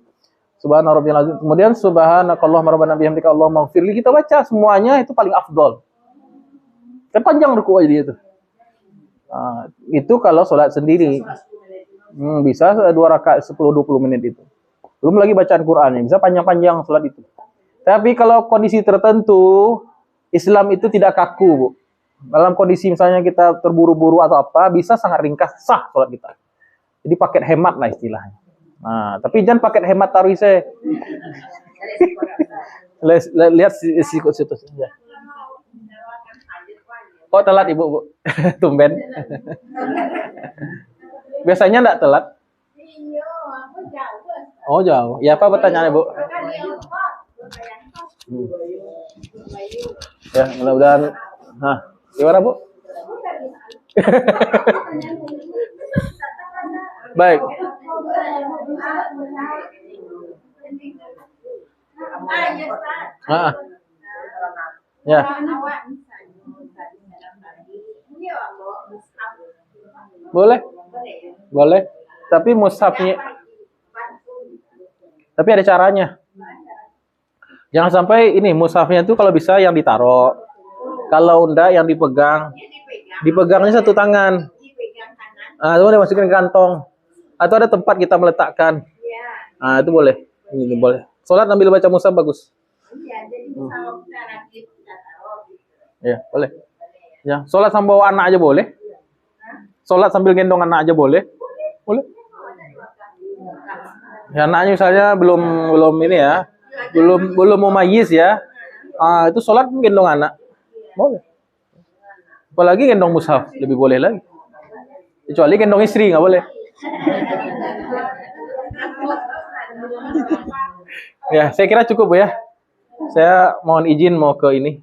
Subhana rabbiyal azim. Kemudian subhanakallahumma rabbana bihamdika allahumma ighfirli. Kita baca semuanya, itu paling afdol. Dan panjang ruku aja dia itu. Itu kalau sholat sendiri. Bisa 2 rakaat 10-20 menit itu. Belum lagi bacaan Qur'annya, bisa panjang-panjang sholat itu. Tapi kalau kondisi tertentu, Islam itu tidak kaku, Bu. Dalam kondisi misalnya kita terburu-buru atau apa, bisa sangat ringkas, sah sholat kita. Jadi paket hemat lah istilahnya. Nah, tapi jangan paket hemat taruh saya. Lihat sikut situ saja. Kok telat Ibu, Bu? Tumben. Biasanya enggak telat? Oh, jauh. Ya, apa pertanyaannya, Bu? Ya, mudah-mudahan. Nah, gimana, Bu? Baik. Ya. Boleh. Boleh. Tapi mushafnya. Tapi ada caranya. Jangan sampai ini mushafnya itu kalau bisa yang ditaruh. Kalau enggak yang dipegang. Dipegangnya satu tangan. Itu boleh masukin ke kantong. Atau ada tempat kita meletakkan. Itu boleh. Ini boleh. Sholat sambil baca mushaf bagus. Ya, boleh. Ya, sholat sambil bawa anak aja boleh. Sholat sambil gendong anak aja boleh. Boleh. Ya, anaknya misalnya belum ini ya. Belum mumayyiz ya. Itu sholat gendong anak. Boleh. Apalagi gendong mushaf, lebih boleh lagi. Kecuali gendong istri, nggak boleh. Ya, saya kira cukup, Bu ya. Saya mohon izin mau ke ini.